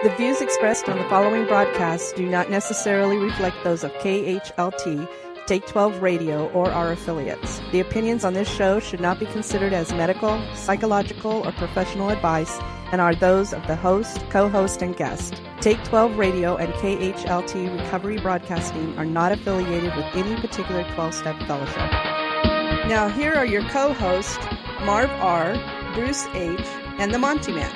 The views expressed on the following broadcasts do not necessarily reflect those of KHLT, Take 12 Radio, or our affiliates. The opinions on this show should not be considered as medical, psychological, or professional advice and are those of the host, co-host, and guest. Take 12 Radio and KHLT Recovery Broadcasting are not affiliated with any particular 12-step fellowship. Now here are your co-hosts, Marv R., Bruce H., and the Monty Man.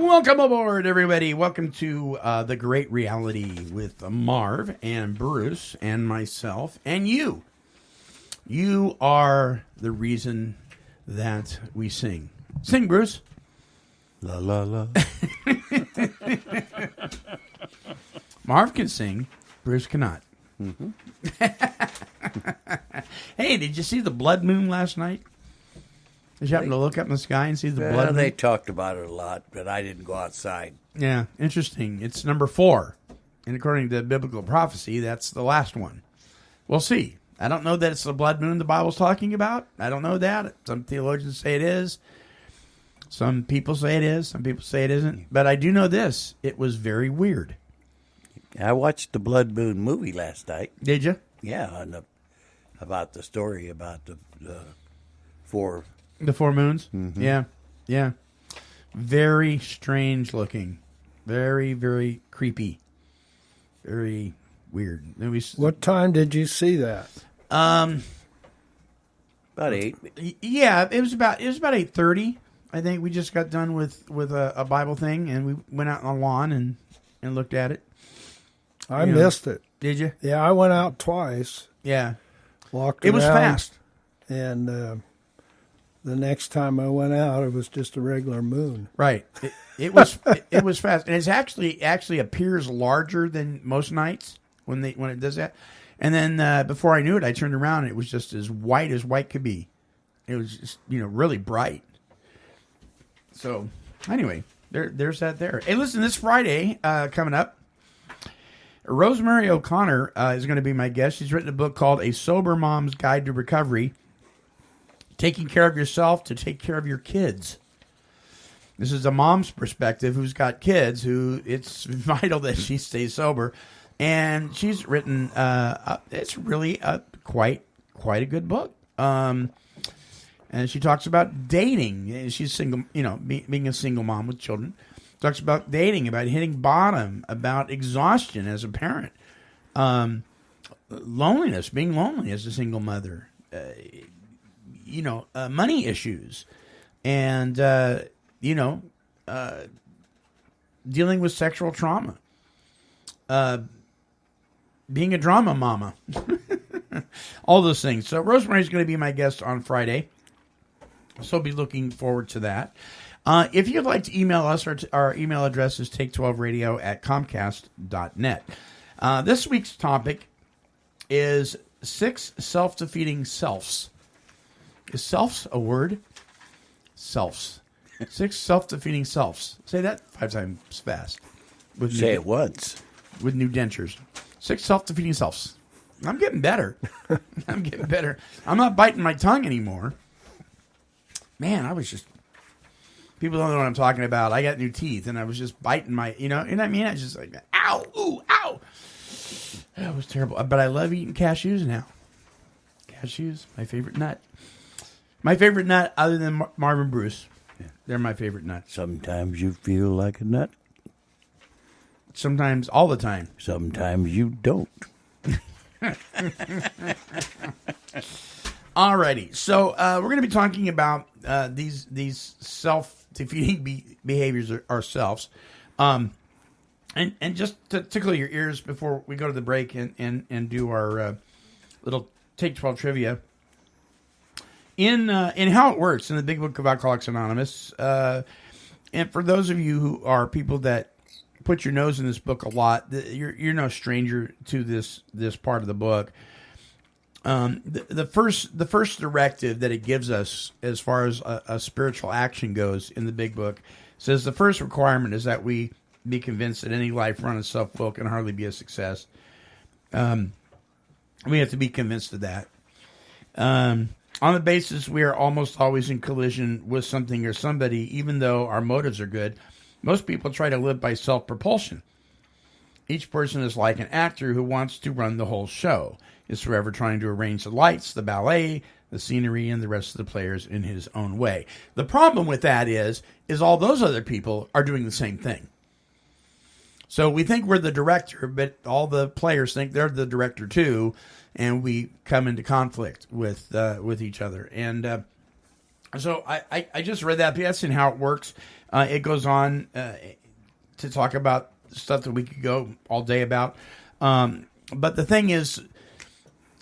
Welcome aboard, everybody. Welcome to The Great Reality with Marv and Bruce and myself and you. You are the reason that we sing. Sing, Bruce. La, la, la. Marv can sing. Bruce cannot. Mm-hmm. Hey, did you see the blood moon last night? Did you happen to look up in the sky and see the blood moon? They talked about it a lot, but I didn't go outside. Yeah, interesting. It's number 4. And according to biblical prophecy, that's the last one. We'll see. I don't know that it's the blood moon the Bible's talking about. I don't know that. Some theologians say it is. Some people say it is. Some people say it isn't. But I do know this. It was very weird. I watched the Blood Moon movie last night. Did you? Yeah, about the story about the 4... The 4 moons? Mm-hmm. Yeah. Very strange looking. Very, very creepy. Very weird. What time did you see that? About 8. Yeah, it was about 8:30. I think we just got done with a Bible thing, and we went out on the lawn and looked at it. I missed it. Did you? Yeah, I went out twice. Yeah. Walked around. It was fast. And the next time I went out, it was just a regular moon. Right. It was it was fast, and it actually appears larger than most nights when it does that. And then before I knew it, I turned around and it was just as white could be. It was just really bright. So anyway, there's that there. Hey, listen, this Friday coming up, Rosemary O'Connor is going to be my guest. She's written a book called A Sober Mom's Guide to Recovery. Taking care of yourself to take care of your kids. This is a mom's perspective who's got kids, who it's vital that she stays sober. And she's written, it's really quite a good book. And she talks about dating. She's single, being a single mom with children. Talks about dating, about hitting bottom, about exhaustion as a parent. Loneliness, being lonely as a single mother. Money issues, and dealing with sexual trauma, being a drama mama, all those things. So Rosemary's going to be my guest on Friday, so I'll be looking forward to that. If you'd like to email us, our email address is take12radio@comcast.net. This week's topic is 6 self-defeating selves. Is selfs a word? Selfs. 6 self-defeating selves. Say that 5 times fast. Say it once. With new dentures. 6 self-defeating selves. I'm getting better. I'm not biting my tongue anymore. Man, I was just... People don't know what I'm talking about. I got new teeth, and I was just biting my... You know what I mean? I was just like, ow, ooh, ow. That was terrible. But I love eating cashews now. Cashews, my favorite nut. My favorite nut, other than Marvin Bruce. Yeah. They're my favorite nut. Sometimes you feel like a nut. Sometimes, all the time. Sometimes you don't. Alrighty, so we're going to be talking about these self-defeating behaviors ourselves. And just to tickle your ears before we go to the break and do our little Take 12 trivia. In how it works in the Big Book of Alcoholics Anonymous, and for those of you who are people that put your nose in this book a lot, you're no stranger to this part of the book. The first directive that it gives us as far as a spiritual action goes in the Big Book says the first requirement is that we be convinced that any life run on self-will can hardly be a success. We have to be convinced of that. On the basis we are almost always in collision with something or somebody, even though our motives are good, most people try to live by self-propulsion. Each person is like an actor who wants to run the whole show, is forever trying to arrange the lights, the ballet, the scenery, and the rest of the players in his own way. The problem with that is all those other people are doing the same thing. So we think we're the director, but all the players think they're the director too, and we come into conflict with each other. And so I just read that. That's in how it works. It goes on to talk about stuff that we could go all day about. But the thing is,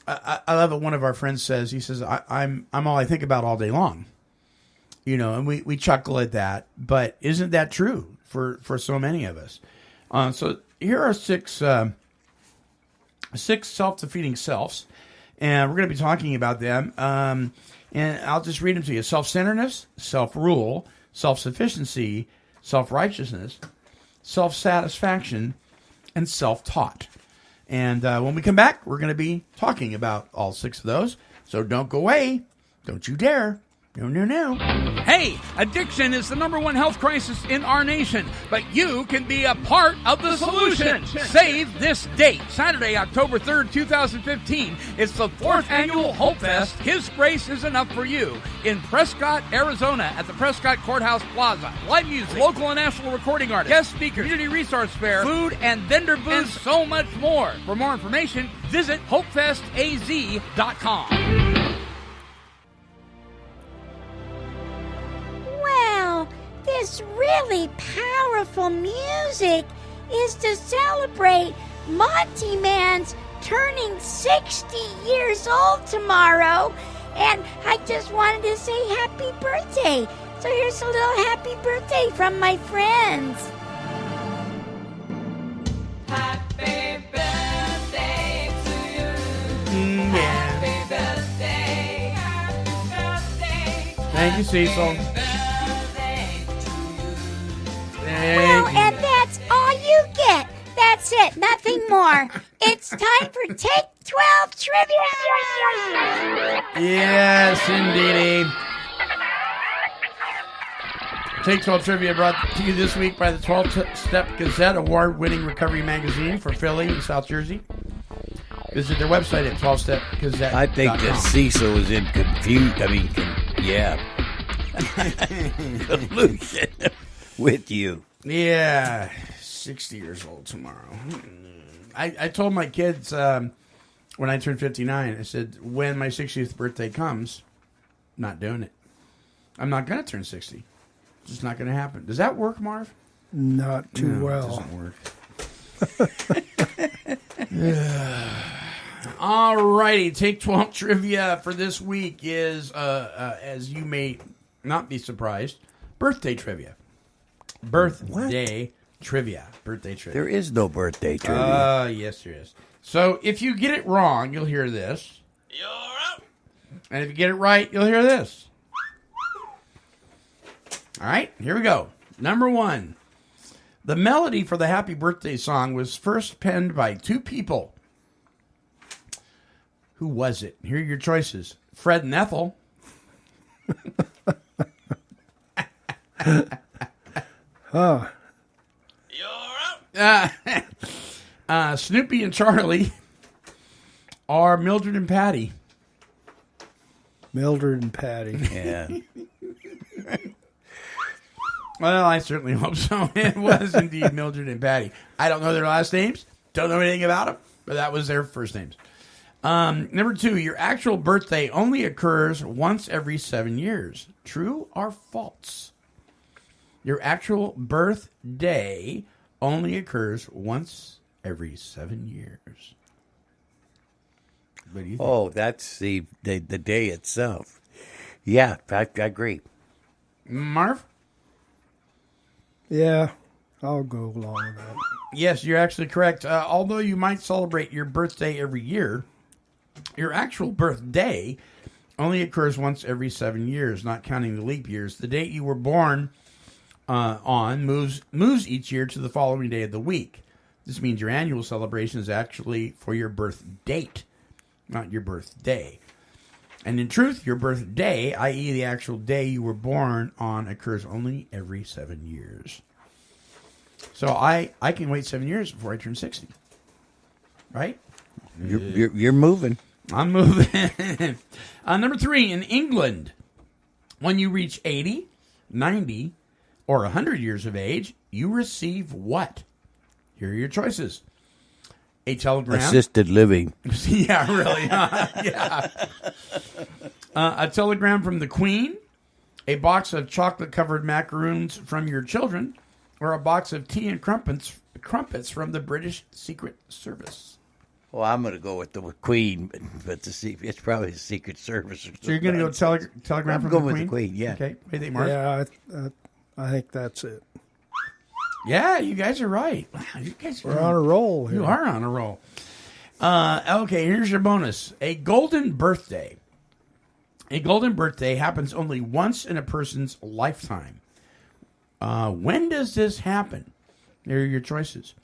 I love what one of our friends says. He says, I'm all I think about all day long. And we chuckle at that. But isn't that true for so many of us? So here are six self-defeating selves. And we're going to be talking about them. And I'll just read them to you. Self-centeredness, self-rule, self-sufficiency, self-righteousness, self-satisfaction, and self-taught. And when we come back, we're going to be talking about all six of those. So don't go away. Don't you dare. No. Hey, addiction is the #1 health crisis in our nation, but you can be a part of the solution. Save this date, Saturday, October 3rd, 2015. It's the 4th annual Hope Fest. His grace is enough for you in Prescott, Arizona, at the Prescott Courthouse Plaza. Live music, local and national recording artists, guest speakers, community resource fair, food and vendor booths, and so much more. For more information, visit hopefestaz.com. This really powerful music is to celebrate Monty Man's turning 60 years old tomorrow, and I just wanted to say happy birthday. So here's a little happy birthday from my friends. Happy birthday to you. Happy birthday. Happy birthday. Thank you, Cecil. Well, and that's all you get. That's it. Nothing more. It's time for Take 12 Trivia. Yes, indeedy. Take 12 Trivia brought to you this week by the 12-Step Gazette, award-winning recovery magazine for Philly and South Jersey. Visit their website at 12stepgazette.com. I think that Cecil was in collusion with you. Yeah, 60 years old tomorrow. I told my kids when I turned 59, I said, when my 60th birthday comes, I'm not doing it. I'm not going to turn 60. It's just not going to happen. Does that work, Marv? Not too well. It doesn't work. All righty, Take 12 Trivia for this week is, as you may not be surprised, birthday trivia. Birthday trivia. There is no birthday trivia. Yes, there is. So if you get it wrong, you'll hear this. You're up. And if you get it right, you'll hear this. All right, here we go. Number 1. The melody for the Happy Birthday song was first penned by 2 people. Who was it? Here are your choices. Fred and Ethel. Huh. You're up. Snoopy and Charlie. Or Mildred and Patty. Mildred and Patty. Yeah. Well, I certainly hope so. It was indeed Mildred and Patty. I don't know their last names. Don't know anything about them. But that was their first names. Number 2, your actual birthday only occurs once every 7 years. True or false? Your actual birthday only occurs once every 7 years. What do you think? Oh, that's the day itself. Yeah, I agree. Marv? Yeah, I'll go along with that. Yes, you're actually correct. Although you might celebrate your birthday every year, your actual birthday only occurs once every 7 years, not counting the leap years. The date you were born on moves each year to the following day of the week. This means your annual celebration is actually for your birth date, not your birthday. And in truth, your birthday, i.e. the actual day you were born on, occurs only every 7 years. So I can wait 7 years before I turn 60. Right? You're moving. I'm moving. Number 3, in England, when you reach 80, 90, or 100 years of age, you receive what? Here are your choices. A telegram. Assisted living. Yeah, really. Yeah. A telegram from the Queen, a box of chocolate-covered macaroons from your children, or a box of tea and crumpets from the British Secret Service. Well, I'm going to go with the Queen, but it's probably the Secret Service. So you're going to go telegram from the Queen? I'm going with the Queen, yeah. Okay. What do you think, Mark? Yeah, I think that's it. Yeah, you guys are right. Wow, you guys We're on a roll here. You are on a roll. Okay, here's your bonus. A golden birthday. A golden birthday happens only once in a person's lifetime. When does this happen? Here are your choices.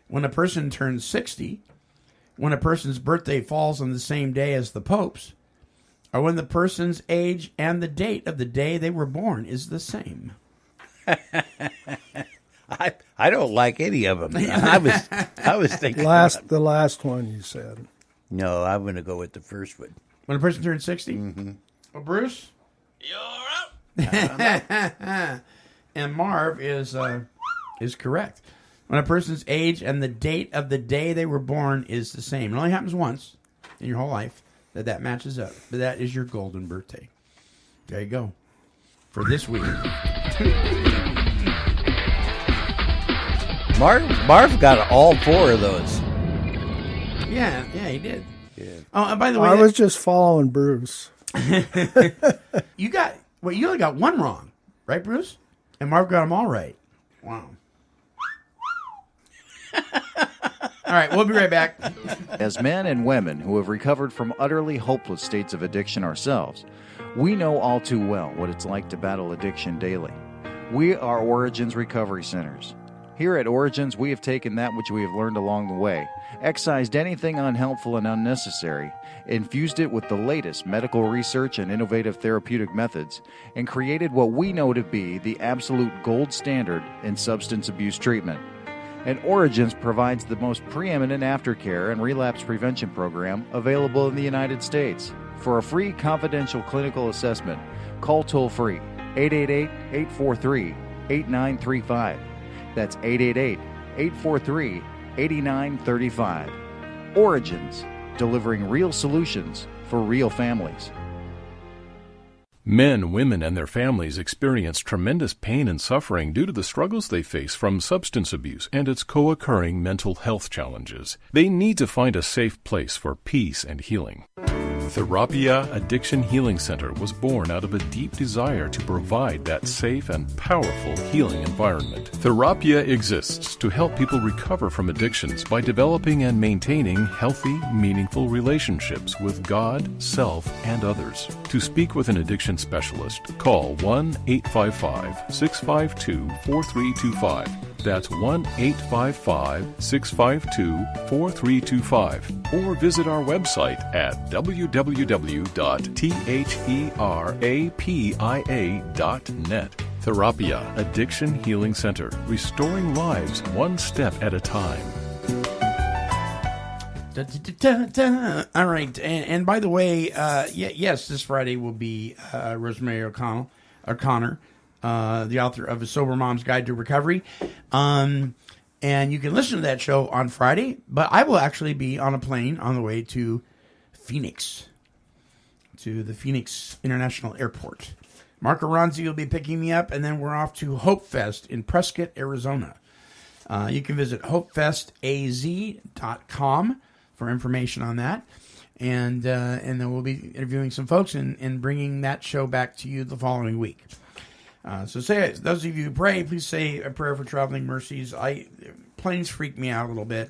When a person turns 60, when a person's birthday falls on the same day as the Pope's, or when the person's age and the date of the day they were born is the same. I don't like any of them. I was thinking the last one you said. No, I'm going to go with the first one. When a person turns 60? Mm-hmm. Well, Bruce? You're up. And Marv is correct. When a person's age and the date of the day they were born is the same. It only happens once in your whole life that matches up. But that is your golden birthday. There you go. For this week. Marv got all 4 of those. Yeah, he did. Yeah. Oh, and by the way, I was just following Bruce. you only got one wrong, right, Bruce? And Marv got them all right. Wow. All right, we'll be right back. As men and women who have recovered from utterly hopeless states of addiction ourselves, we know all too well what it's like to battle addiction daily. We are Origins Recovery Centers. Here at Origins, we have taken that which we have learned along the way, excised anything unhelpful and unnecessary, infused it with the latest medical research and innovative therapeutic methods, and created what we know to be the absolute gold standard in substance abuse treatment. And Origins provides the most preeminent aftercare and relapse prevention program available in the United States. For a free confidential clinical assessment, call toll-free 888-843-8935. That's 888-843-8935. Origins, delivering real solutions for real families. Men, women, and their families experience tremendous pain and suffering due to the struggles they face from substance abuse and its co-occurring mental health challenges. They need to find a safe place for peace and healing. Therapia Addiction Healing Center was born out of a deep desire to provide that safe and powerful healing environment. Therapia exists to help people recover from addictions by developing and maintaining healthy, meaningful relationships with God, self, and others. To speak with an addiction specialist, call 1-855-652-4325. That's 1-855-652-4325. Or visit our website at www.therapia.net. Therapia Addiction Healing Center, restoring lives one step at a time. All right, and by the way, yes, this Friday will be Rosemary O'Connor, the author of A Sober Mom's Guide to Recovery. And you can listen to that show on Friday, but I will actually be on a plane on the way to Phoenix, to the Phoenix International Airport. Mark Aronzi will be picking me up, and then we're off to Hope Fest in Prescott, Arizona. You can visit hopefestaz.com for information on that. And then we'll be interviewing some folks and bringing that show back to you the following week. So those of you who pray, please say a prayer for traveling mercies. Planes freak me out a little bit.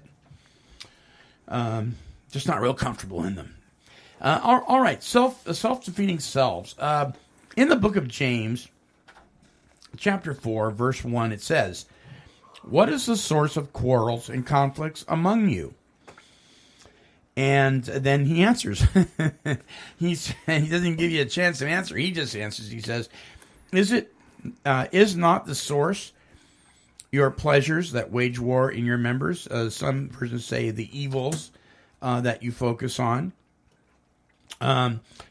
Just not real comfortable in them. All right, self-defeating selves. In the book of James, chapter 4, verse 1, it says, "What is the source of quarrels and conflicts among you? And then he answers. He doesn't give you a chance to answer. He just answers. He says, is not the source your pleasures that wage war in your members? Some persons say the evils that you focus on.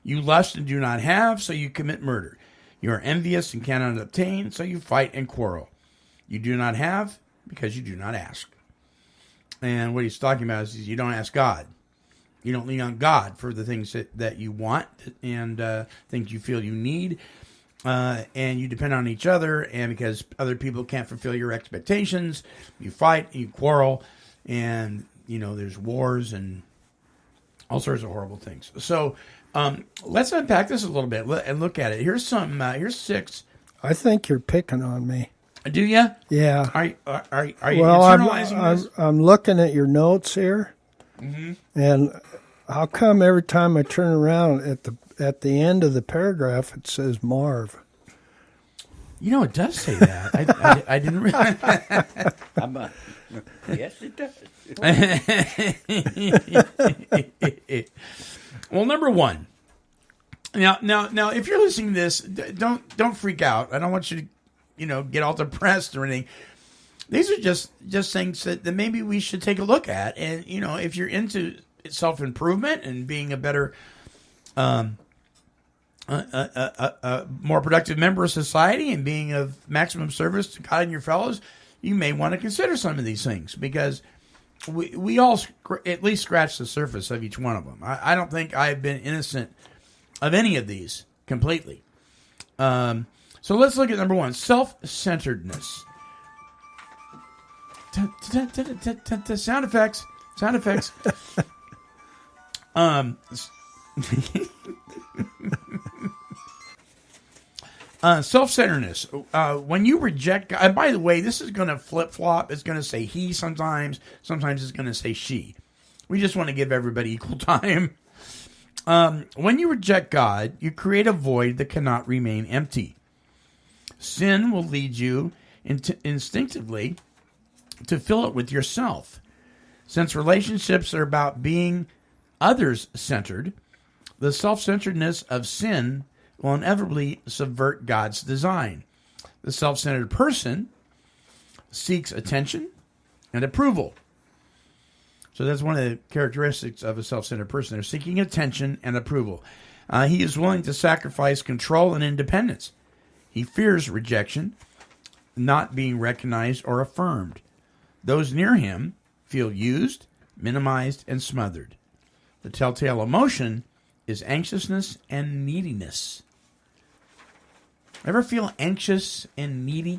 You lust and do not have, so you commit murder. You are envious and cannot obtain, so you fight and quarrel. You do not have because you do not ask. And what he's talking about is you don't ask God. You don't lean on God for the things that you want and things you feel you need. And you depend on each other. And because other people can't fulfill your expectations, you fight, you quarrel, and, there's wars and all sorts of horrible things. So let's unpack this a little bit and look at it. Here's 6. I think you're picking on me. Do you? Yeah. Are you internalizing this? I'm looking at your notes here, and how come every time I turn around at the end of the paragraph it says Marv? It does say that. I didn't realize. Yes, it does. Well, number 1. Now, if you're listening to this, don't freak out. I don't want you to, get all depressed or anything. These are just things that maybe we should take a look at. And, if you're into self-improvement and being a better, more productive member of society and being of maximum service to God and your fellows, you may want to consider some of these things because we all at least scratch the surface of each one of them. I don't think I've been innocent of any of these completely. So let's look at number 1, self-centeredness. Sound effects. Self-centeredness. When you reject God, and by the way, this is going to flip-flop. It's going to say he sometimes. Sometimes it's going to say she. We just want to give everybody equal time. When you reject God, you create a void that cannot remain empty. Sin will lead you instinctively to fill it with yourself. Since relationships are about being others-centered, the self-centeredness of sin will inevitably subvert God's design. The self-centered person seeks attention and approval. So that's one of the characteristics of a self-centered person. They're seeking attention and approval. He is willing to sacrifice control and independence. He fears rejection, not being recognized or affirmed. Those near him feel used, minimized, and smothered. The telltale emotion is anxiousness and neediness. Ever feel anxious and needy?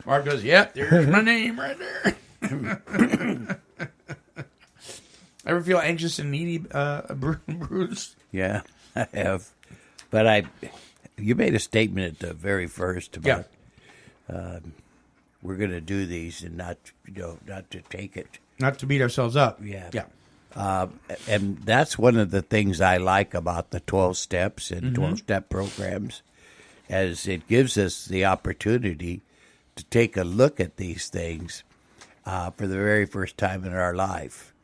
Mark goes, yep, there's my name right there. Ever feel anxious and needy, Bruce? Yeah, I have. But you made a statement at the very first about we're going to do these and not to take it. Not to beat ourselves up. Yeah. Yeah. And that's one of the things I like about the 12 steps and 12-step programs, as it gives us the opportunity to take a look at these things for the very first time in our life,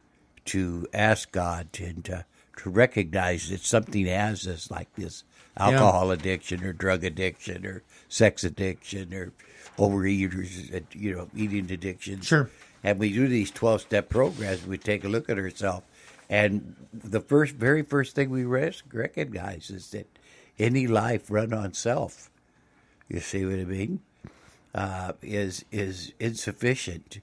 to ask God and to recognize that something has us like this alcohol addiction or drug addiction or sex addiction or overeaters, eating addiction. Sure. And we do these 12-step programs. We take a look at ourselves, and the very first thing we recognize is that any life run on self, you see what I mean, is insufficient,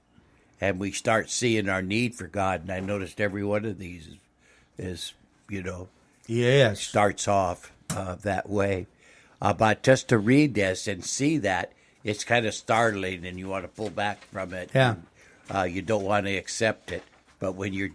and we start seeing our need for God. And I noticed every one of these is starts off that way. But just to read this and see that, it's kind of startling, and you want to pull back from it. Yeah. You don't want to accept it. But when you're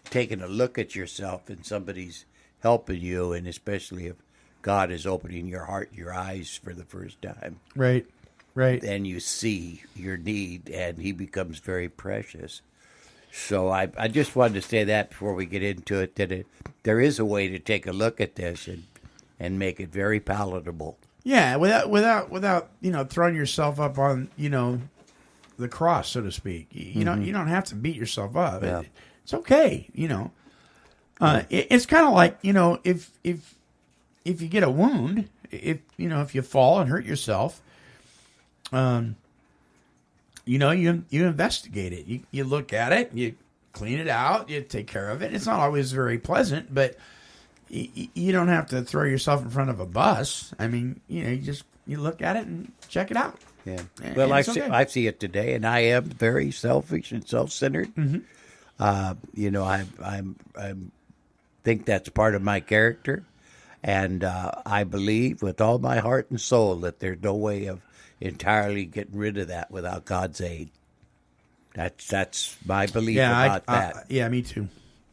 taking a look at yourself and somebody's helping you, and especially if God is opening your heart, your eyes for the first time. Right. Then you see your need, and he becomes very precious. So I just wanted to say that before we get into it, that there is a way to take a look at this and make it very palatable. Yeah, without throwing yourself up on, the cross, so to speak. You don't have to beat yourself up. Yeah. It's okay, it's kind of like, if you get a wound, if you fall and hurt yourself, you investigate it. You look at it, you clean it out, you take care of it. It's not always very pleasant, but you don't have to throw yourself in front of a bus. I mean, you look at it and check it out. Yeah. And Well, it's I see it today, and I am very selfish and self-centered. Mm-hmm. I think that's part of my character, and I believe with all my heart and soul that there's no way of entirely getting rid of that without God's aid. That's my belief about that. Yeah, me too.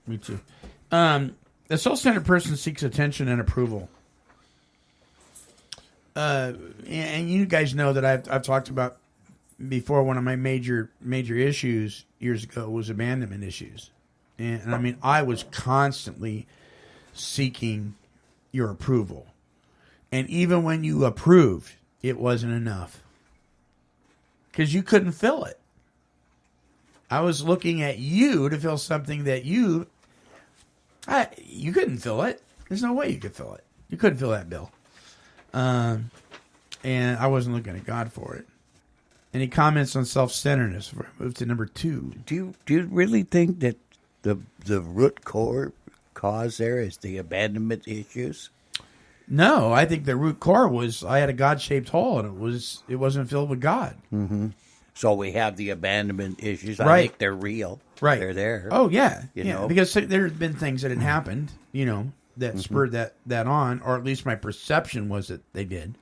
Me too. The self-centered person seeks attention and approval. And you guys know that I've talked about before. One of my major issues years ago was abandonment issues, and I mean I was constantly seeking your approval, and even when you approved, it wasn't enough because you couldn't fill it. I was looking at you to fill something that you couldn't fill it. There's no way you could fill it. You couldn't fill that bill. And I wasn't looking at God for it. Any comments on self-centeredness before I move to number 2? Do you really think that the root cause there is the abandonment issues? No, I think the root core was I had a God-shaped hole and it wasn't filled with God. Mm-hmm. So we have the abandonment issues. Right. I think they're real. Right. They're there. Oh, yeah. You know? Because there's been things that had happened, that spurred that on, or at least my perception was that they did.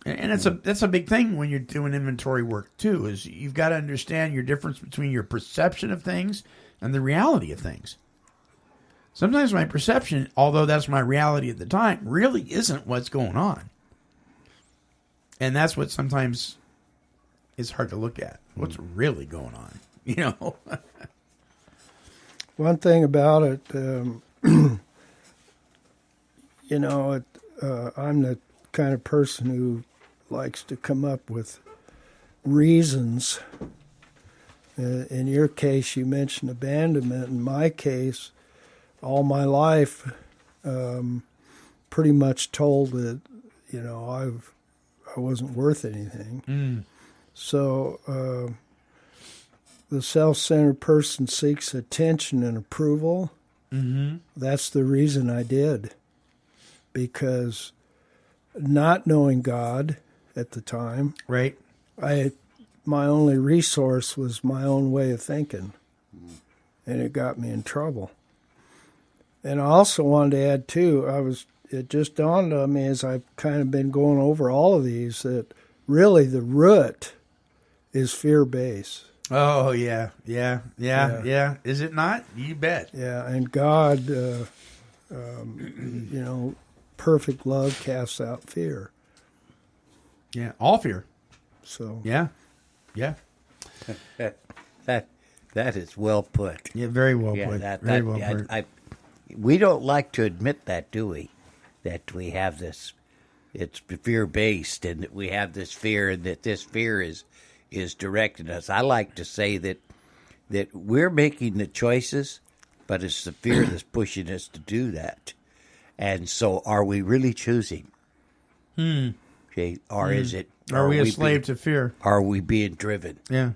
And that's a big thing when you're doing inventory work, too, is you've got to understand your difference between your perception of things and the reality of things. Sometimes my perception, although that's my reality at the time, really isn't what's going on. And that's what sometimes is hard to look at. What's really going on, One thing about it, I'm the kind of person who likes to come up with reasons. In your case, you mentioned abandonment. In my case, all my life, pretty much told that, I wasn't worth anything. So the self-centered person seeks attention and approval. Mm-hmm. That's the reason I did. Because not knowing God at the time, right, my only resource was my own way of thinking, and it got me in trouble. And I also wanted to add too, it just dawned on me as I've kind of been going over all of these that really the root is fear-based. Oh yeah. Is it not? You bet. Yeah, and God, perfect love casts out fear. Yeah, all fear. So yeah. That is well put. Yeah, very well put. Very well put. We don't like to admit that, do we? That we have this. It's fear-based, and that we have this fear, and that this fear is directing us. I like to say that we're making the choices, but it's the fear that's pushing us to do that. And so, are we really choosing? Okay, or is it? Are we a slave to fear? Are we being driven? Yeah,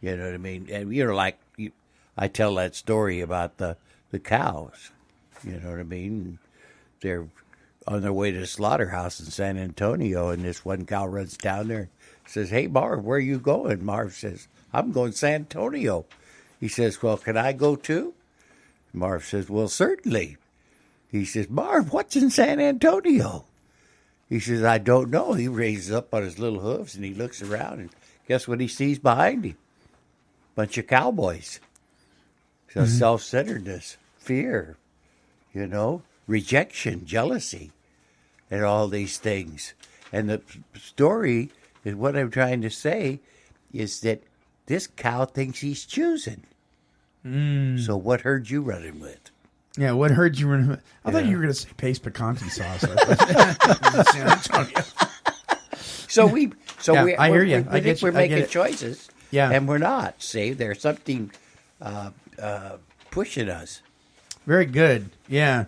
you know what I mean. And I tell that story about the cows. You know what I mean. They're on their way to the slaughterhouse in San Antonio, and this one cow runs down there. Says, "Hey, Marv, where are you going?" Marv says, "I'm going to San Antonio." He says, "Well, can I go too?" Marv says, "Well, certainly." He says, "Marv, what's in San Antonio?" He says, "I don't know." He raises up on his little hooves, and he looks around, and guess what he sees behind him? Bunch of cowboys. So self-centeredness, fear, rejection, jealousy, and all these things. And the story is what I'm trying to say is that this cow thinks he's choosing. So what herd you running with? Yeah, what herd you running with? I thought you were going to say paste picante sauce. So we I hear you. I think we're making choices. Yeah. And we're not. See, there's something pushing us. Very good. Yeah.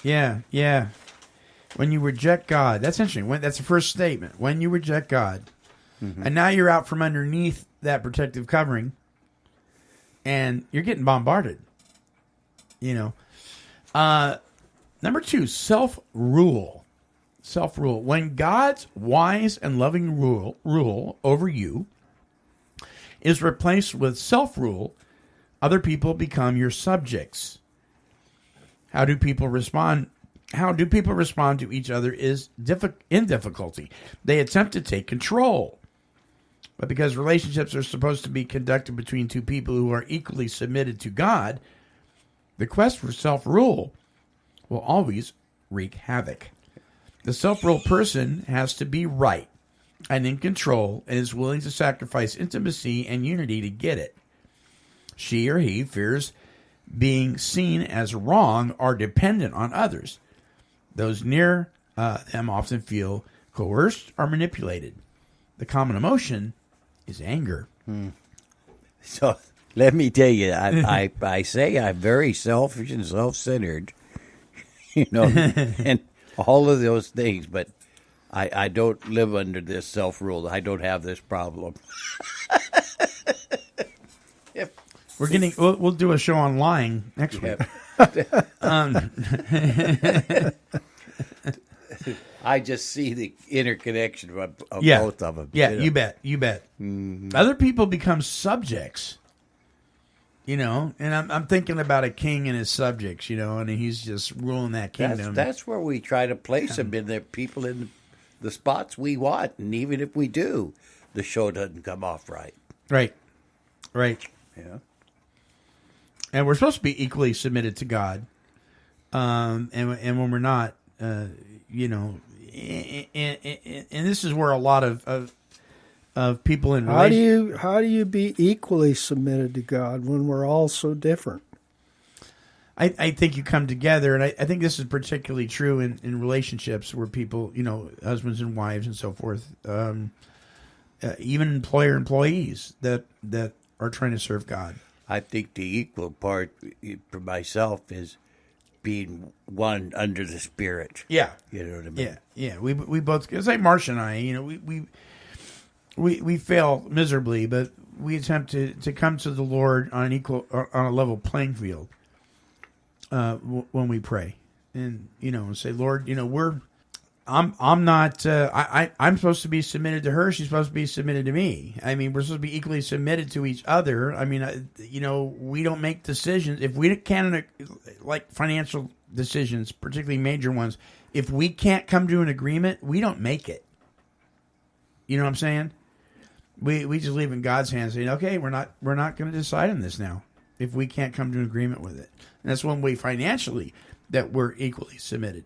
When you reject God, that's interesting. That's the first statement. When you reject God, and now you're out from underneath that protective covering, and you're getting bombarded. Number 2, self-rule. Self-rule. When God's wise and loving rule over you is replaced with self-rule, other people become your subjects. How do people respond? How do people respond to each other is in difficulty. They attempt to take control. But because relationships are supposed to be conducted between two people who are equally submitted to God, the quest for self-rule will always wreak havoc. The self-rule person has to be right and in control and is willing to sacrifice intimacy and unity to get it. She or he fears being seen as wrong or dependent on others. Those near them often feel coerced or manipulated. The common emotion is anger. So let me tell you, I say I'm very selfish and self-centered, and all of those things, but I don't live under this self-rule. I don't have this problem. We'll do a show on lying next week. I just see the interconnection of both of them. Yeah, you bet. Mm-hmm. Other people become subjects, and I'm thinking about a king and his subjects, and he's just ruling that kingdom. That's where we try to place him in the people in the spots we want, and even if we do, the show doesn't come off right. Right. Yeah. And we're supposed to be equally submitted to God, and when we're not, and this is where a lot of people in how do you be equally submitted to God when we're all so different? I think you come together, and I think this is particularly true in relationships where people, husbands and wives and so forth, even employees that are trying to serve God. I think the equal part for myself is being one under the Spirit. Yeah. You know what I mean? Yeah. We both, it's like Marcia and I, we fail miserably, but we attempt to come to the Lord on a level playing field when we pray, and say, Lord, I'm not. I'm supposed to be submitted to her. She's supposed to be submitted to me. I mean, we're supposed to be equally submitted to each other. I mean, we don't make decisions if we can't, like financial decisions, particularly major ones. If we can't come to an agreement, we don't make it. You know what I'm saying? We just leave in God's hands, saying, okay, we're not going to decide on this now if we can't come to an agreement with it. And that's one way financially that we're equally submitted.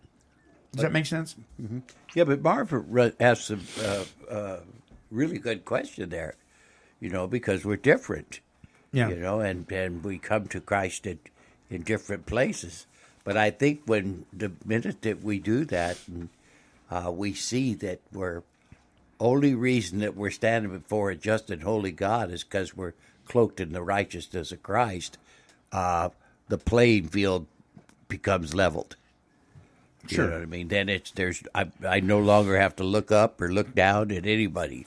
Does that make sense? Mm-hmm. Yeah, but Marva asked some really good question there, because we're different, and we come to Christ in different places. But I think when the minute that we do that, and we see that we're only reason that we're standing before a just and holy God is because we're cloaked in the righteousness of Christ, the playing field becomes leveled. You Sure. know what I mean? Then I no longer have to look up or look down at anybody.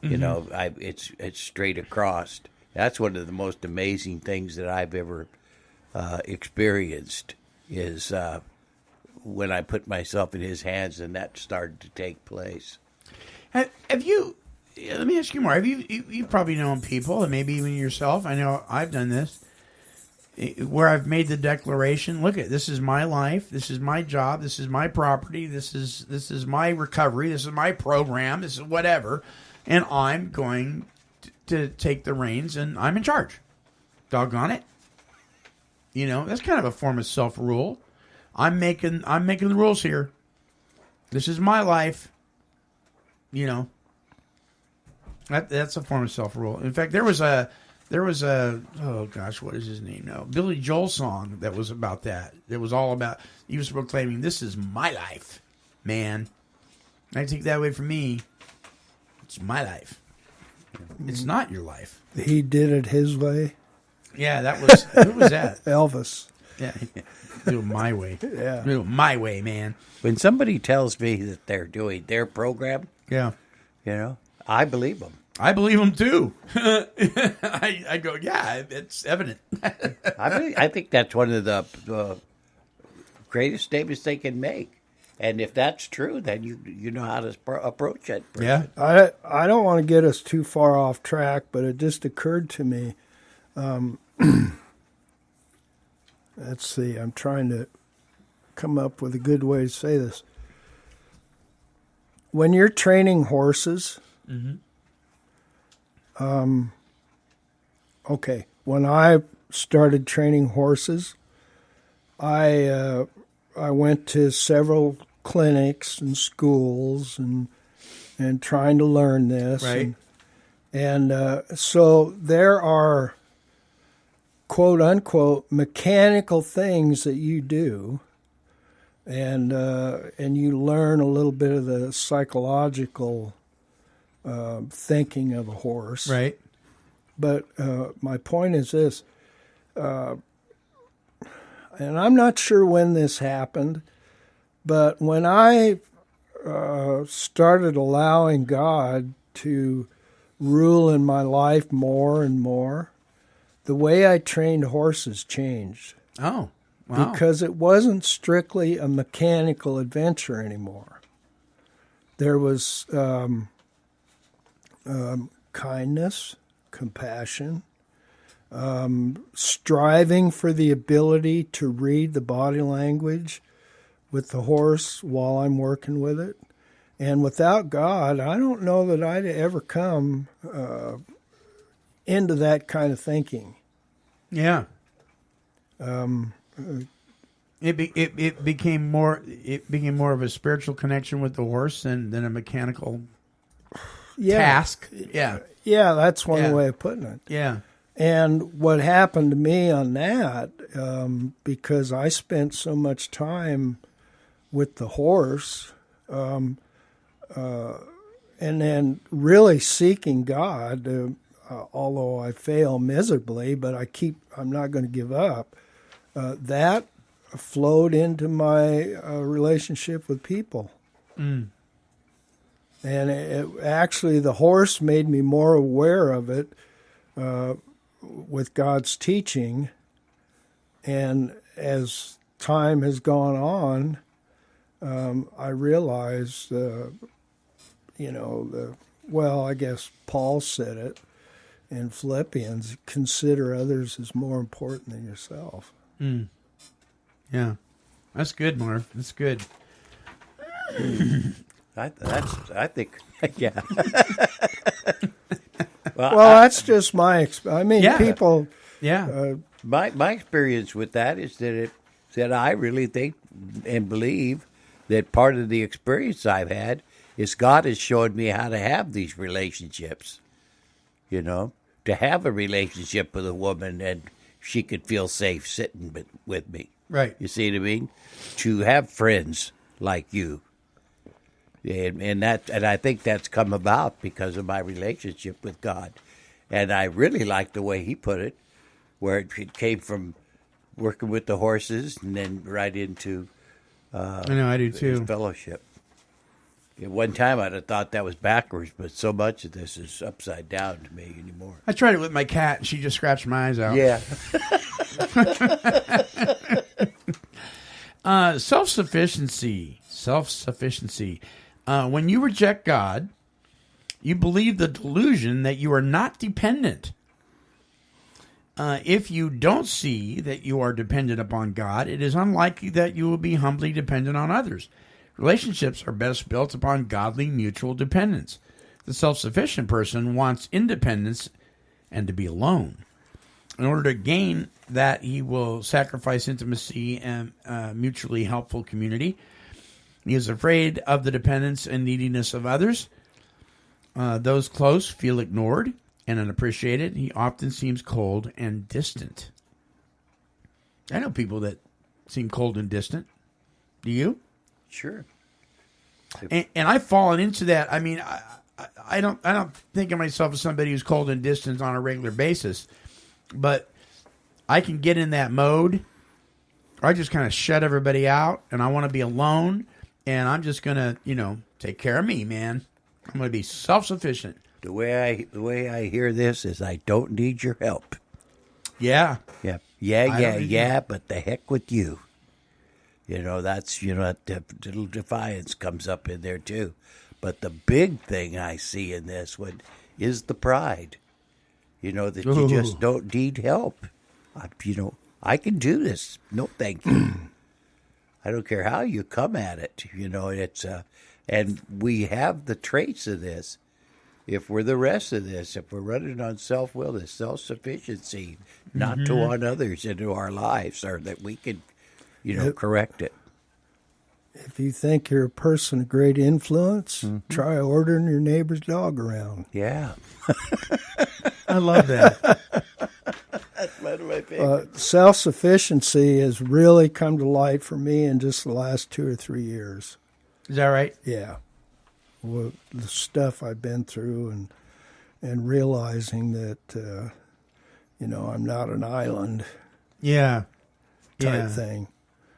Mm-hmm. It's straight across. That's one of the most amazing things that I've ever experienced is when I put myself in His hands, and that started to take place. Have you? Let me ask you more. Have you've probably known people, and maybe even yourself? I know I've done this, where I've made the declaration, look, this is my life, this is my job, this is my property, this is my recovery, this is my program, this is whatever, and I'm going to take the reins, and I'm in charge. Doggone it. That's kind of a form of self-rule. I'm making the rules here. This is my life. That's a form of self-rule. In fact, there was a oh gosh, what is his name now? Billy Joel song that was about that. It was all about, he was proclaiming, this is my life, man. I take that away from me. It's my life. It's not your life. He did it his way. Yeah, that was who was that? Elvis. Yeah, do it my way. Yeah. Do it my way, man. When somebody tells me that they're doing their program, Yeah, I believe them. I believe them too. I go, yeah, it's evident. I think that's one of the greatest statements they can make. And if that's true, then you know how to approach it. Yeah, I don't want to get us too far off track, but it just occurred to me. Let's see. I'm trying to come up with a good way to say this. When you're training horses, okay. When I started training horses, I went to several clinics and schools and trying to learn this. right. And so there are, quote unquote, mechanical things that you do, and you learn a little bit of the psychological thinking of a horse. Right. But my point is this, and I'm not sure when this happened, but when I started allowing God to rule in my life more and more, the way I trained horses changed. Oh, wow. Because it wasn't strictly a mechanical adventure anymore. There was kindness, compassion, striving for the ability to read the body language with the horse while I'm working with it. And without God, I don't know that I'd ever come into that kind of thinking. Yeah. It became more of a spiritual connection with the horse than a mechanical task. Yeah. Yeah, that's one Yeah. way of putting it. Yeah. And what happened to me on that, because I spent so much time with the horse, and then really seeking God, although I fail miserably, but I'm not going to give up. That flowed into my relationship with people. Mm. And actually, the horse made me more aware of it with God's teaching. And as time has gone on, I realized, I guess Paul said it in Philippians, consider others as more important than yourself. Mm. Yeah. That's good, Marv. That's good. I think, yeah. Well, that's just my experience. I mean, Yeah. people. Yeah. My experience with that is that I really think and believe that part of the experience I've had is God has showed me how to have these relationships. To have a relationship with a woman and she could feel safe sitting with me. Right. You see what I mean? To have friends like you. And I think that's come about because of my relationship with God. And I really like the way he put it, where it came from working with the horses and then right into I know, I do too. his fellowship. At one time I'd have thought that was backwards, but so much of this is upside down to me anymore. I tried it with my cat, and she just scratched my eyes out. Yeah. Self-sufficiency. Self-sufficiency. When you reject God, you believe the delusion that you are not dependent. If you don't see that you are dependent upon God, it is unlikely that you will be humbly dependent on others. Relationships are best built upon godly mutual dependence. The self-sufficient person wants independence and to be alone. In order to gain that, he will sacrifice intimacy and mutually helpful community. He is afraid of the dependence and neediness of others. Those close feel ignored and unappreciated. He often seems cold and distant. I know people that seem cold and distant. Do you? Sure. And I've fallen into that. I mean, I don't think of myself as somebody who's cold and distant on a regular basis, but I can get in that mode. I just kind of shut everybody out, and I want to be alone, and I'm just gonna, take care of me, man. I'm gonna be self-sufficient. The way I hear this is I don't need your help. Yeah. Yeah, but the heck with you. That's, that little defiance comes up in there too. But the big thing I see in this one is the pride. That you just don't need help. I can do this. No, thank you. I don't care how you come at it. It's and we have the traits of this. If we're the rest of this, if we're running on self-will, the self-sufficiency, not to want others into our lives, or that we can, correct it. If you think you're a person of great influence, try ordering your neighbor's dog around. Yeah. I love that. That's one of my favorites. Self-sufficiency has really come to light for me in just the last 2 or 3 years. Is that right? Yeah. Well, the stuff I've been through and realizing that, I'm not an island type thing.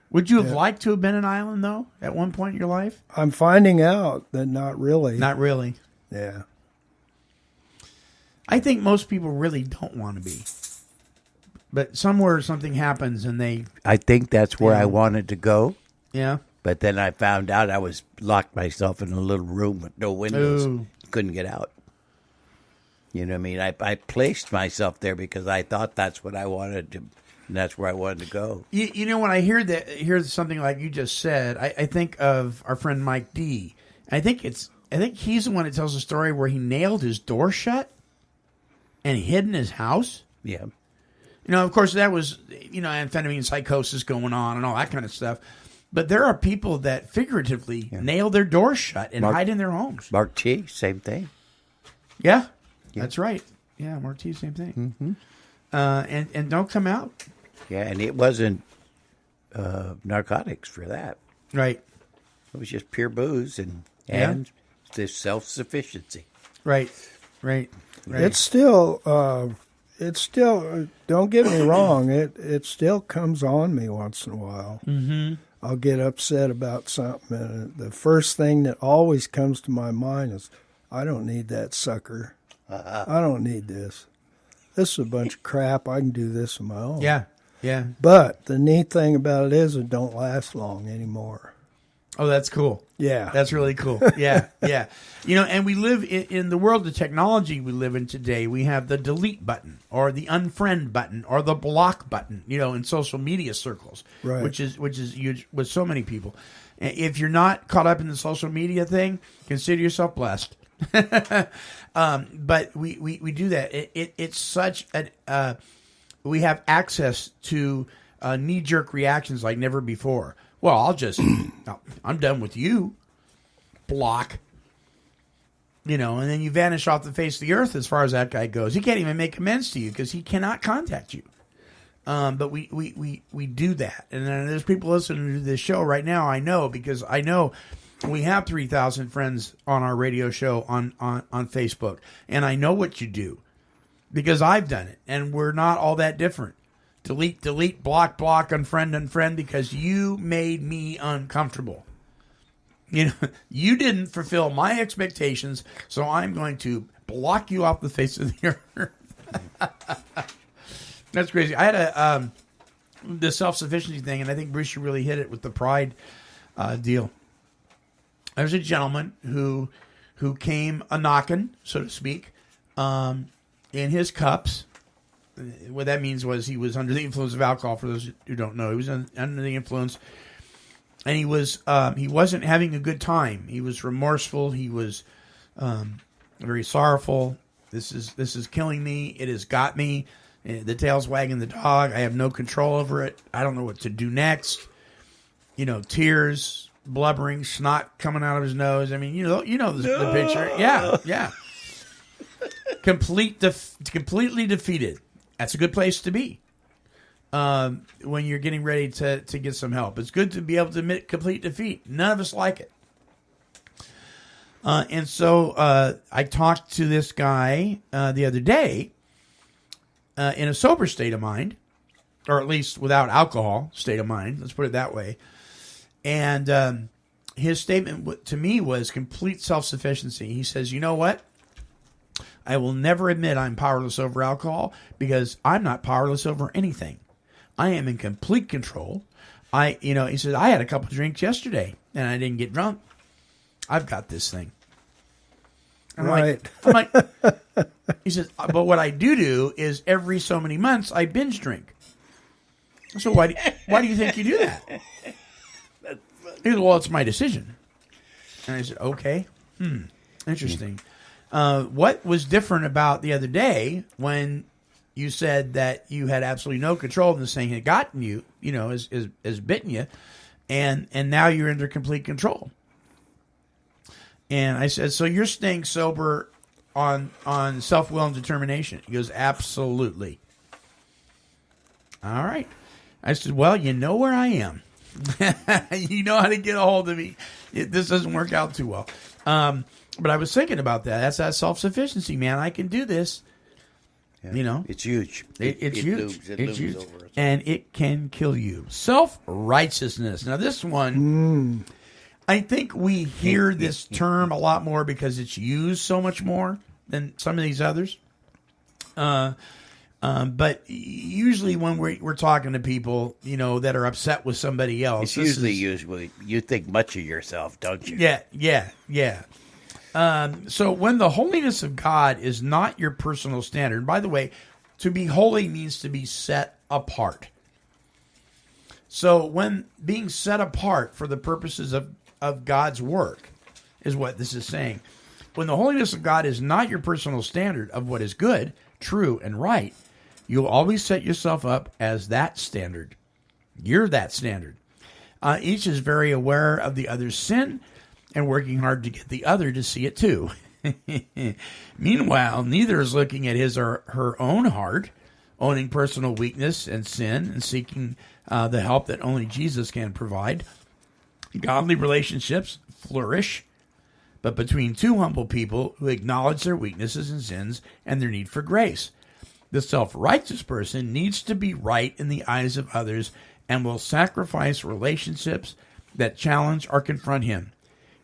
Would you have liked to have been an island, though, at one point in your life? I'm finding out that not really. Not really. Yeah. I think most people really don't want to be. But somewhere something happens and they... I think that's where I wanted to go. Yeah. But then I found out I was locked myself in a little room with no windows. Ooh. Couldn't get out. You know what I mean? I placed myself there because I thought that's what I wanted to, and that's where I wanted to go. When I hear something like you just said, I think of our friend Mike D. I think he's the one that tells the story where he nailed his door shut and hid in his house. Yeah. Of course, that was, amphetamine psychosis going on and all that kind of stuff. But there are people that figuratively nail their doors shut and hide in their homes. Mark T, same thing. Yeah, that's right. Yeah, Mark T, same thing. Mm-hmm. And don't come out. Yeah, and it wasn't narcotics for that. Right. It was just pure booze and this self-sufficiency. Right. It's still, don't get me wrong, it still comes on me once in a while. Mm-hmm. I'll get upset about something, and the first thing that always comes to my mind is, I don't need that sucker. I don't need this. This is a bunch of crap. I can do this on my own. Yeah. But the neat thing about it is it don't last long anymore. Oh, that's cool. Yeah. That's really cool. Yeah. And we live in the world of technology we live in today. We have the delete button or the unfriend button or the block button, in social media circles, right. which is huge with so many people. If you're not caught up in the social media thing, consider yourself blessed. But we do that. It's such we have access to knee-jerk reactions like never before. Well, I'm done with you. Block. And then you vanish off the face of the earth as far as that guy goes. He can't even make amends to you because he cannot contact you. But we do that. And then there's people listening to this show right now, I know, because I know we have 3,000 friends on our radio show on Facebook. And I know what you do because I've done it. And we're not all that different. Delete, block, unfriend, because you made me uncomfortable. You didn't fulfill my expectations, so I'm going to block you off the face of the earth. That's crazy. I had the self-sufficiency thing, and I think Bruce, you really hit it with the pride deal. There's a gentleman who came a-knocking, so to speak, in his cups. What that means was he was under the influence of alcohol. For those who don't know, he was under the influence, and he wasn't having a good time. He was remorseful. He was very sorrowful. This is killing me. It has got me. The tail's wagging the dog. I have no control over it. I don't know what to do next. Tears, blubbering, snot coming out of his nose. I mean, the picture. Yeah. Completely defeated. That's a good place to be when you're getting ready to get some help. It's good to be able to admit complete defeat. None of us like it. And so I talked to this guy the other day in a sober state of mind, or at least without alcohol state of mind. Let's put it that way. And his statement to me was complete self-sufficiency. He says, you know what? I will never admit I'm powerless over alcohol because I'm not powerless over anything. I am in complete control. He said, I had a couple drinks yesterday and I didn't get drunk. I've got this thing. I'm like, he says, but what I do is every so many months I binge drink. So why do you think you do that? He said, well, it's my decision. And I said, okay, interesting. What was different about the other day when you said that you had absolutely no control and this thing had gotten you, has bitten you, and now you're under complete control? And I said, so you're staying sober on self-will and determination? He goes, absolutely. All right. I said, well, you know where I am. You know how to get a hold of me. This doesn't work out too well. But I was thinking about that. That's that self-sufficiency, man. I can do this. Yeah. It's huge. It's huge. It's huge. Over us. And it can kill you. Self-righteousness. Now, this one, I think we hear this term a lot more because it's used so much more than some of these others. But usually when we're talking to people, that are upset with somebody else, it's usually you think much of yourself, don't you? Yeah. So when the holiness of God is not your personal standard, by the way, to be holy means to be set apart. So when being set apart for the purposes of God's work is what this is saying. When the holiness of God is not your personal standard of what is good, true, and right, you'll always set yourself up as that standard. You're that standard. Each is very aware of the other's sin and working hard to get the other to see it too. Meanwhile, neither is looking at his or her own heart, owning personal weakness and sin and seeking the help that only Jesus can provide. Godly relationships flourish, but between two humble people who acknowledge their weaknesses and sins and their need for grace. The self-righteous person needs to be right in the eyes of others and will sacrifice relationships that challenge or confront him.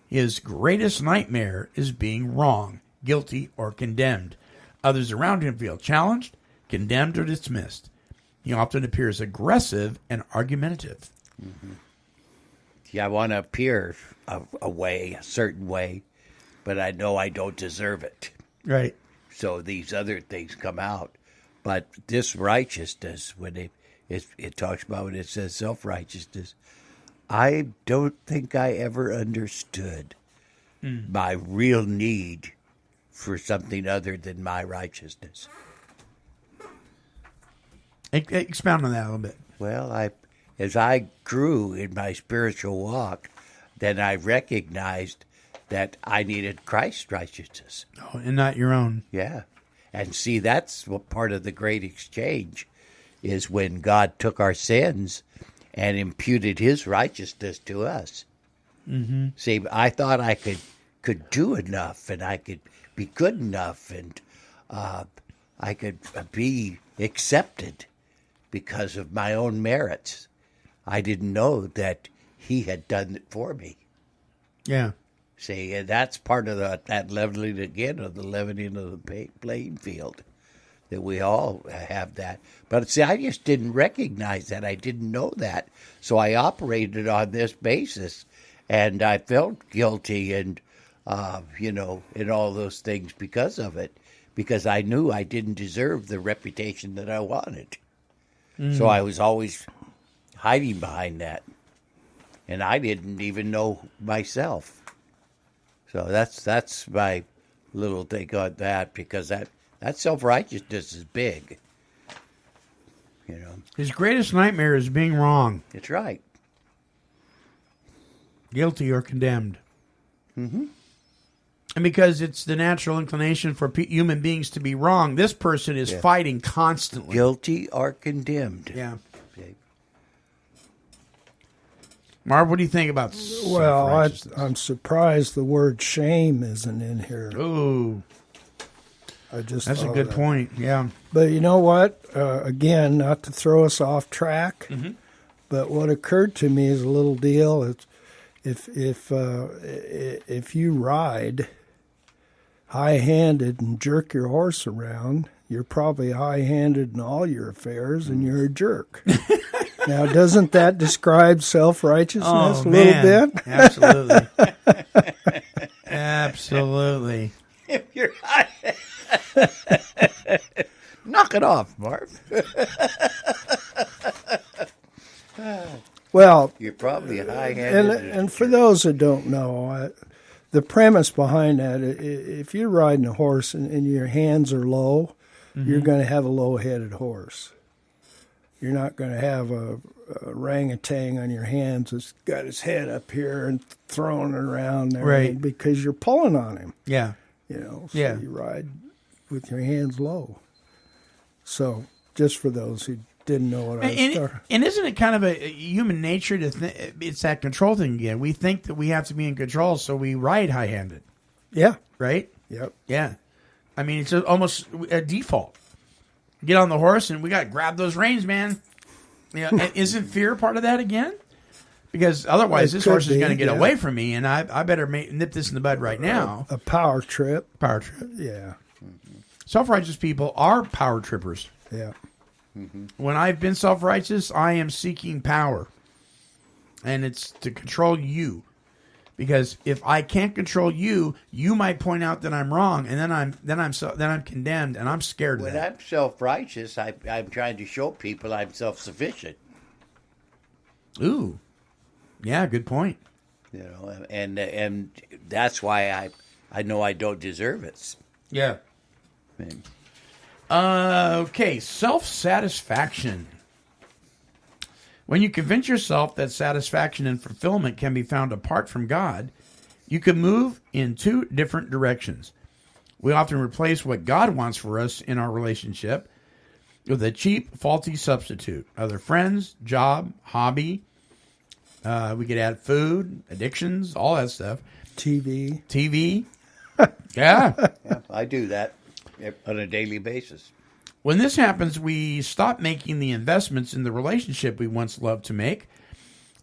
His greatest nightmare is being wrong, guilty, or condemned. Others around him feel challenged, condemned, or dismissed. He often appears aggressive and argumentative. Mm-hmm. Yeah, I want to appear a certain way, but I know I don't deserve it. Right. So these other things come out. But this righteousness, when it talks about when it says self-righteousness, I don't think I ever understood my real need for something other than my righteousness. Expound on that a little bit. Well, as I grew in my spiritual walk, then I recognized that I needed Christ's righteousness. Oh, and not your own. Yeah. And see, that's what part of the great exchange is when God took our sins and imputed his righteousness to us. Mm-hmm. See, I thought I could do enough and I could be good enough and I could be accepted because of my own merits. I didn't know that he had done it for me. Yeah. See, and that's part of that leveling again of the leveling of the playing field, that we all have that. But see, I just didn't recognize that. I didn't know that. So I operated on this basis, and I felt guilty and, and all those things because of it, because I knew I didn't deserve the reputation that I wanted. Mm. So I was always hiding behind that, and I didn't even know myself. So that's my little take on that, because that self-righteousness is big. His greatest nightmare is being wrong. That's right. Guilty or condemned. Mm-hmm. And because it's the natural inclination for human beings to be wrong, this person is fighting constantly. Guilty or condemned. Yeah. Okay. Marv, what do you think about Well, self-righteousness? I'm surprised the word shame isn't in here. Ooh, That's a good point. Yeah. But you know what? Again, not to throw us off track, but what occurred to me is a little deal. It's if you ride high-handed and jerk your horse around, you're probably high-handed in all your affairs, and you're a jerk. Now, doesn't that describe self-righteousness a little bit? Absolutely. Absolutely. If you're knock it off, Marv. Well, You're probably high-handed. and for those that don't know, the premise behind that, if you're riding a horse and your hands are low, you're going to have a low-headed horse. You're not going to have a orangutan on your hands that's got his head up here and throwing it around there, Right. because you're pulling on him. Yeah. So Yeah. you ride with your hands low. So just for those who didn't know what I was talking. And isn't it kind of a human nature to think it's that control thing again? We think that we have to be in control, so we ride high-handed, Yeah. right? Yep. Yeah. I mean, it's almost a default. Get on the horse and we got to grab those reins, man. You know, and isn't fear part of that again? Because otherwise, It this could horse is be, going to get yeah. away from me, and I better nip this in the bud right now. A power trip. Power trip. Yeah. Self-righteous people are power trippers. Yeah. When I've been self-righteous, I am seeking power, and it's to control you. Because if I can't control you, you might point out that I'm wrong, and then I'm condemned, and I'm scared of When that. I'm self-righteous, I'm trying to show people I'm self-sufficient. Ooh, yeah, good point. You know, and that's why I know I don't deserve it. Yeah. And Okay, self-satisfaction. When you convince yourself that satisfaction and fulfillment can be found apart from God, you can move in two different directions. We often replace what God wants for us in our relationship with a cheap, faulty substitute. Other friends, job, hobby. We could add food, addictions, all that stuff. TV. Yeah. yeah, I do that on a daily basis. When this happens, we stop making the investments in the relationship we once loved to make.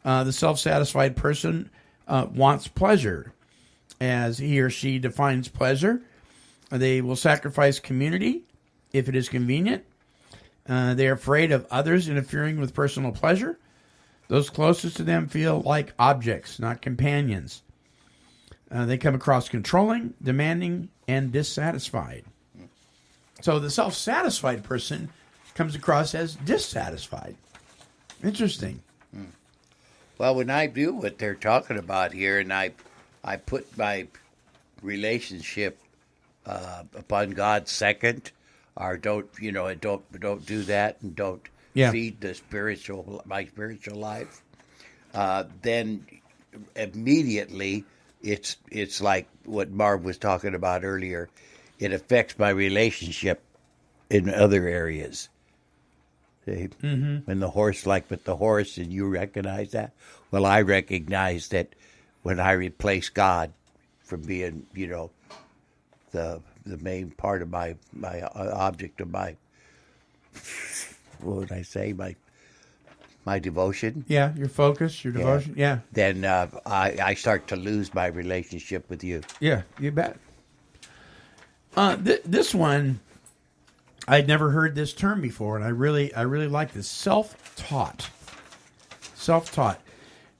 The self-satisfied person wants pleasure. As he or she defines pleasure, they will sacrifice community if it is convenient. They are afraid of others interfering with personal pleasure. Those closest to them feel like objects, not companions. They come across controlling, demanding, and dissatisfied. So the self-satisfied person comes across as dissatisfied. Interesting. Well, when I do what they're talking about here, and I put my relationship upon God second, or don't do that, and don't feed my spiritual life, then immediately it's like what Marv was talking about earlier. It affects my relationship in other areas. See? When the horse, like with the horse, and you recognize that. Well, I recognize that when I replace God from being, the main part of my object of my, what would I say, my devotion. Yeah, your focus, your devotion. Yeah. Then I start to lose my relationship with you. Yeah, you bet. This one, I'd never heard this term before, and I really like this. Self-taught. Self-taught.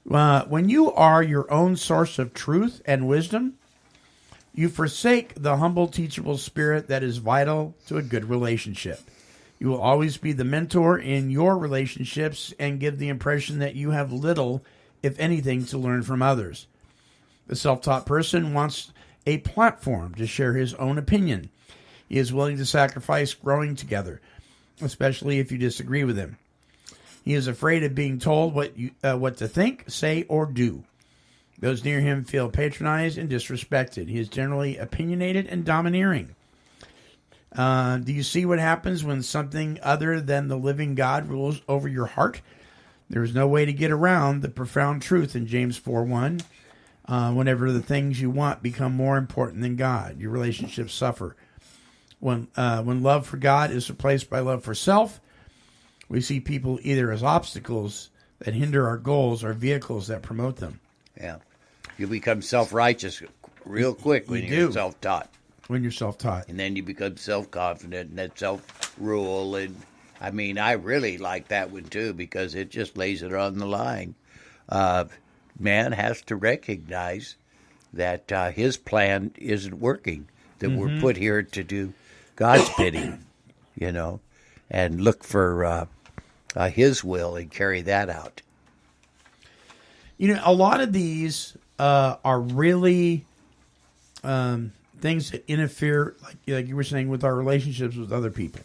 When you are your own source of truth and wisdom, you forsake the humble, teachable spirit that is vital to a good relationship. You will always be the mentor in your relationships and give the impression that you have little, if anything, to learn from others. The self-taught person wants a platform to share his own opinion. He is willing to sacrifice growing together, especially if you disagree with him. He is afraid of being told what to think, say, or do. Those near him feel patronized and disrespected. He is generally opinionated and domineering. Do you see what happens when something other than the living God rules over your heart? There is no way to get around the profound truth in James 4:1. Whenever the things you want become more important than God, your relationships suffer. When love for God is replaced by love for self, we see people either as obstacles that hinder our goals or vehicles that promote them. Yeah. You become self-righteous real quick when you're self-taught. When you're self-taught. And then you become self-confident and that self-rule. And I mean, I really like that one too because it just lays it on the line. Man has to recognize that his plan isn't working, that we're put here to do God's bidding, and look for his will and carry that out. A lot of these are really things that interfere, like you were saying, with our relationships with other people.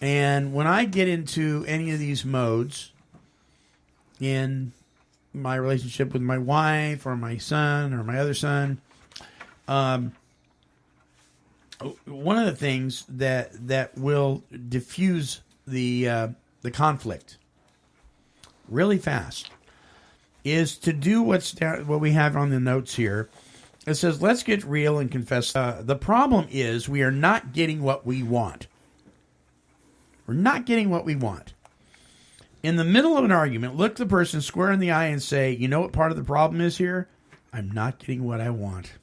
And when I get into any of these modes in my relationship with my wife or my son or my other son, one of the things that will diffuse the conflict really fast is to do what we have on the notes here. It says, let's get real and confess. The problem is we are not getting what we want. We're not getting what we want. In the middle of an argument, look the person square in the eye and say, you know what part of the problem is here? I'm not getting what I want.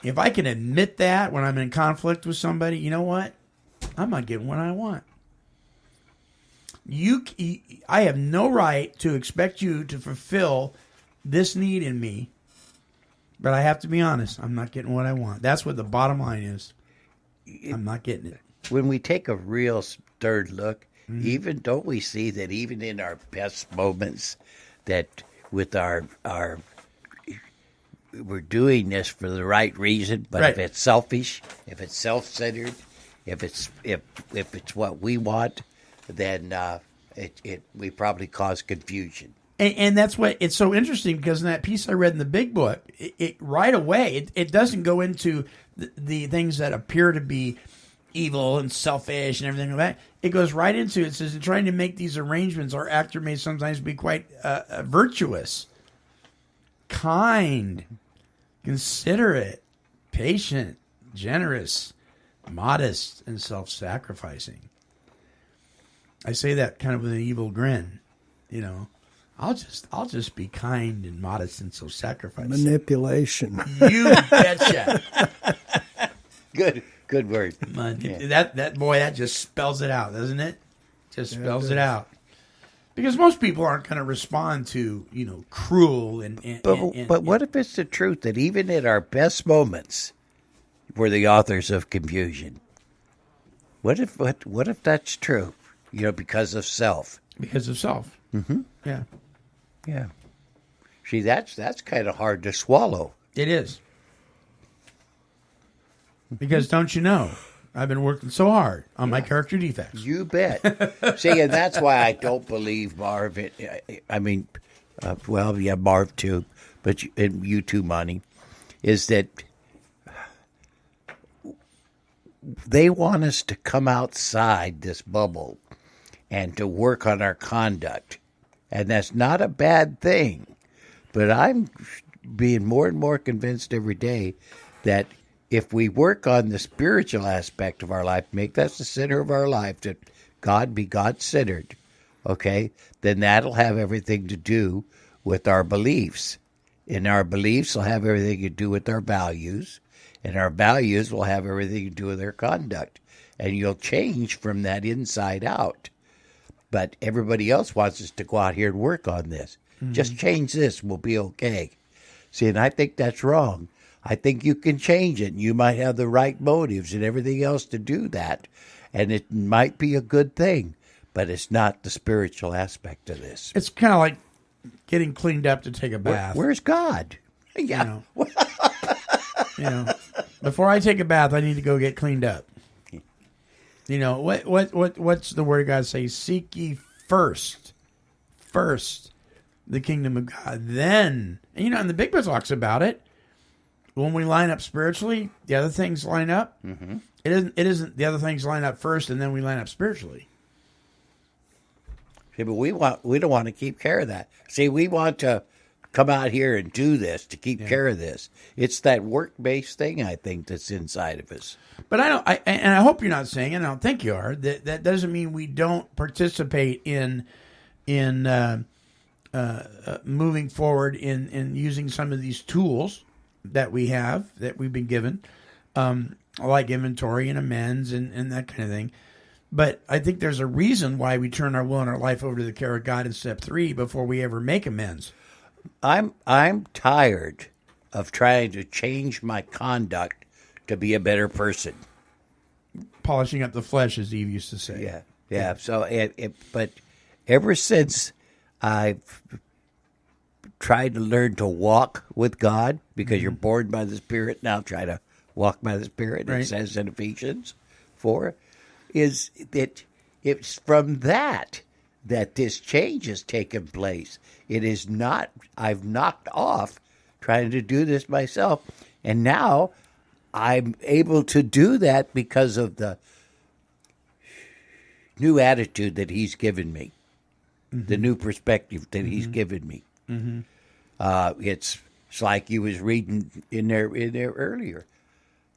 If I can admit that when I'm in conflict with somebody, you know what? I'm not getting what I want. I have no right to expect you to fulfill this need in me, but I have to be honest. I'm not getting what I want. That's what the bottom line is. I'm not getting it. When we take a real third look, don't we see that even in our best moments, that with our we're doing this for the right reason, but if it's selfish, if it's self-centered, if it's what we want, then we probably cause confusion. And that's what it's so interesting, because in that piece I read in the Big Book, it right away it doesn't go into the things that appear to be evil and selfish and everything like that. It goes right into it. Says, in trying to make these arrangements, our actor may sometimes be quite virtuous, kind, considerate, patient, generous, modest, and self-sacrificing. I say that kind of with an evil grin, I'll just be kind and modest and self-sacrificing. Manipulation. You betcha. Good word. That just spells it out, doesn't it? Just spells it out. Because most people aren't going to respond to, cruel But what if it's the truth that even in our best moments, we're the authors of confusion? What if that's true? Because of self. Because of self. Mm-hmm. Yeah. Yeah. See, that's kind of hard to swallow. It is. Because don't you know, I've been working so hard on my character defects. You bet. See, and that's why I don't believe Marv. Marv too, but you too, Monty, is that they want us to come outside this bubble and to work on our conduct. And that's not a bad thing. But I'm being more and more convinced every day that if we work on the spiritual aspect of our life, make that the center of our life, that God be God-centered, okay, then that'll have everything to do with our beliefs. And our beliefs will have everything to do with our values. And our values will have everything to do with our conduct. And you'll change from that inside out. But everybody else wants us to go out here and work on this. Mm-hmm. Just change this and we'll be okay. See, and I think that's wrong. I think you can change it. And you might have the right motives and everything else to do that. And it might be a good thing. But it's not the spiritual aspect of this. It's kind of like getting cleaned up to take a bath. Where's God? Yeah. Before I take a bath, I need to go get cleaned up. What's the word of God say? Seek ye first the kingdom of God. Then, and the Big Book talks about it. When we line up spiritually, the other things line up. Mm-hmm. It isn't the other things line up first and then we line up spiritually. Yeah, but we don't want to keep care of that. See, we want to come out here and do this to keep care of this. It's that work-based thing, I think, that's inside of us. But I hope you're not saying, and I don't think you are, that doesn't mean we don't participate in moving forward in using some of these tools that we've been given, like inventory and amends and that kind of thing. But I think there's a reason why we turn our will and our life over to the care of God in step 3 before we ever make amends. I'm tired of trying to change my conduct to be a better person. Polishing up the flesh, as Eve used to say. Yeah. So, but ever since I've tried to learn to walk with God, because you're born by the Spirit, now try to walk by the Spirit. Right. It says in Ephesians 4, is that it's from that this change has taken place. It is not, I've knocked off trying to do this myself, and now I'm able to do that because of the new attitude that He's given me, the new perspective that He's given me. It's like you was reading in there earlier,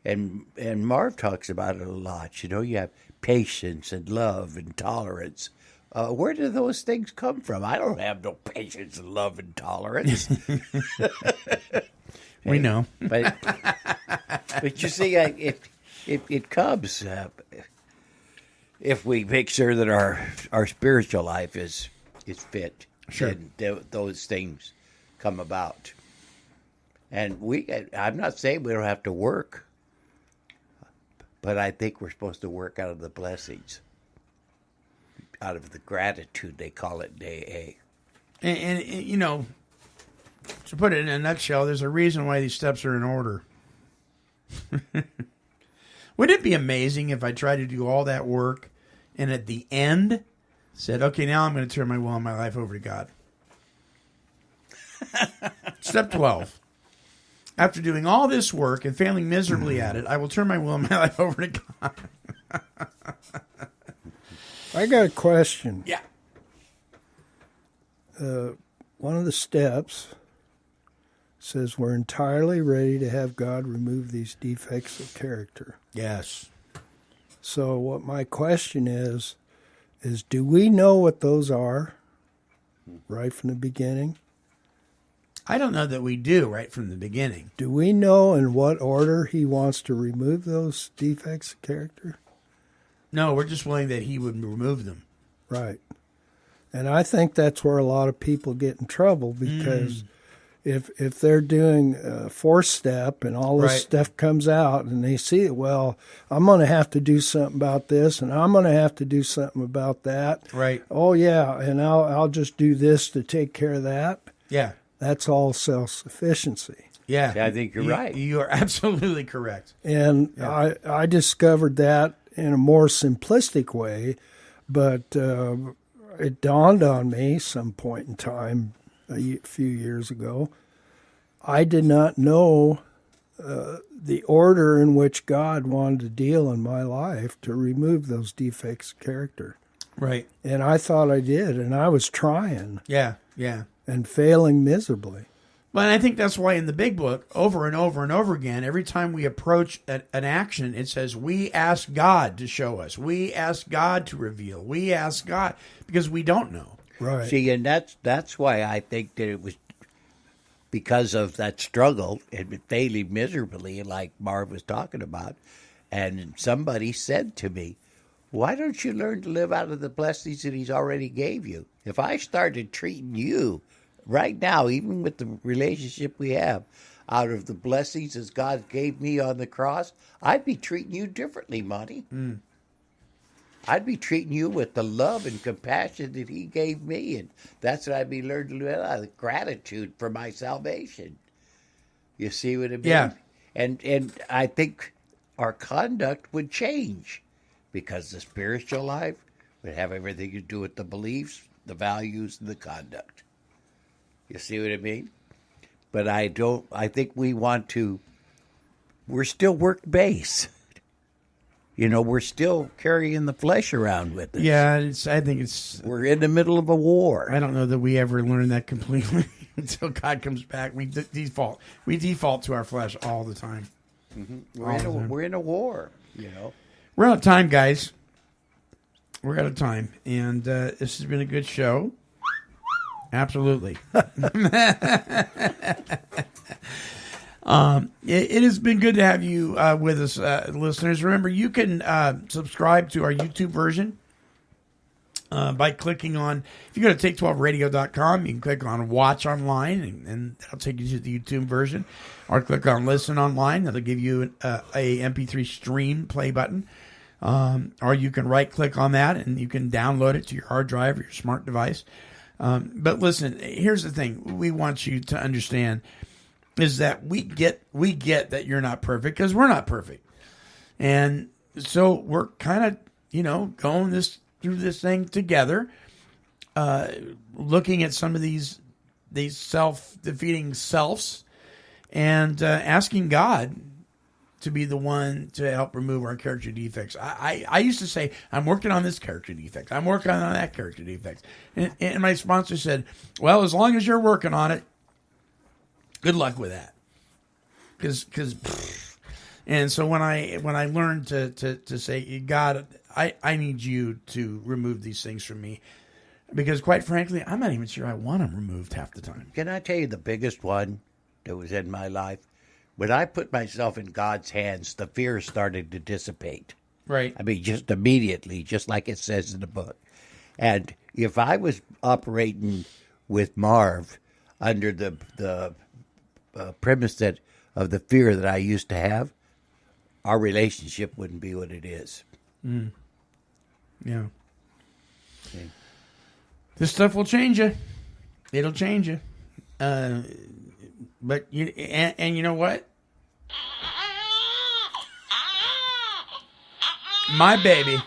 and Marv talks about it a lot. You have patience and love and tolerance. Where do those things come from? I don't have no patience and love and tolerance. We know. But you see, it comes if we make sure that our spiritual life is fit. Sure. And those things come about. And I'm not saying we don't have to work, but I think we're supposed to work out of the blessings, out of the gratitude, they call it in AA. And to put it in a nutshell, there's a reason why these steps are in order. Wouldn't it be amazing if I tried to do all that work and at the end said, okay, now I'm going to turn my will and my life over to God? Step 12. After doing all this work and failing miserably at it, I will turn my will and my life over to God. I got a question. Yeah. One of the steps says we're entirely ready to have God remove these defects of character. Yes. So what my question is do we know what those are right from the beginning? I don't know that we do right from the beginning. Do we know in what order He wants to remove those defects of character? No, we're just willing that He would remove them. Right. And I think that's where a lot of people get in trouble, because if they're doing a 4th step and all this stuff comes out and they see it, well, I'm going to have to do something about this and I'm going to have to do something about that. Right. Oh, yeah, and I'll just do this to take care of that. Yeah. That's all self-sufficiency. Yeah. I think you're right. You are absolutely correct. And I discovered that in a more simplistic way, but it dawned on me some point in time a few years ago. I did not know the order in which God wanted to deal in my life to remove those defects of character. Right. And I thought I did, and I was trying. Yeah. And failing miserably. Well, and I think that's why in the big book, over and over and over again, every time we approach an action, it says, we ask God to show us. We ask God to reveal. We ask God, because we don't know. Right. See, and that's why I think that it was because of that struggle and failing miserably, like Marv was talking about. And somebody said to me, why don't you learn to live out of the blessings that He's already gave you? If I started treating you right now, even with the relationship we have, out of the blessings that God gave me on the cross, I'd be treating you differently, Monty. I'd be treating you with the love and compassion that He gave me, and that's what I'd be learning to live out of, gratitude for my salvation. You see what I mean? Yeah. And I think our conduct would change, because the spiritual life would have everything to do with the beliefs, the values, and the conduct. You see what I mean? But I think we're still work-based. we're still carrying the flesh around with us. Yeah, I think we're in the middle of a war. I don't know that we ever learn that completely until God comes back. We default to our flesh all the time. Mm-hmm. We're in a war, We're out of time, guys. We're out of time, and this has been a good show. Absolutely. It has been good to have you with us, listeners. Remember, you can subscribe to our YouTube version by clicking on, if you go to take12radio.com, you can click on watch online, and that'll take you to the YouTube version. Or click on listen online. That'll give you a MP3 stream play button. Or you can right click on that and you can download it to your hard drive or your smart device. But listen, here's the thing we want you to understand is that we get that you're not perfect because we're not perfect. And so we're kind of, going through this thing together, looking at some of these self-defeating selves and asking God to be the one to help remove our character defects. I used to say, I'm working on this character defect. I'm working on that character defect. And my sponsor said, well, as long as you're working on it, good luck with that. And so when I learned to say, God, I need you to remove these things from me, because quite frankly, I'm not even sure I want them removed half the time. Can I tell you the biggest one that was in my life? When I put myself in God's hands, the fear started to dissipate. Right. I mean, just immediately, just like it says in the book. And if I was operating with Marv under the premise of the fear that I used to have, our relationship wouldn't be what it is. Mm. Yeah. Okay. This stuff will change you. It'll change you. But you know what? My baby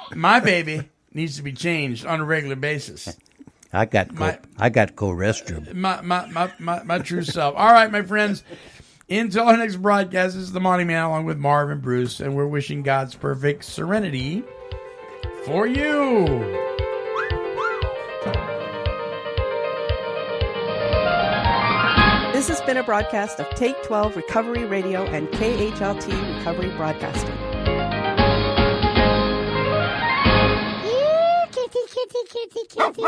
needs to be changed on a regular basis. I got co-restroom. My true self. All right, my friends. Until our next broadcast, this is the Monty Man along with Marv and Bruce, and we're wishing God's perfect serenity for you. This has been a broadcast of Take 12 Recovery Radio and KHLT Recovery Broadcasting. Kitty, kitty, kitty, kitty.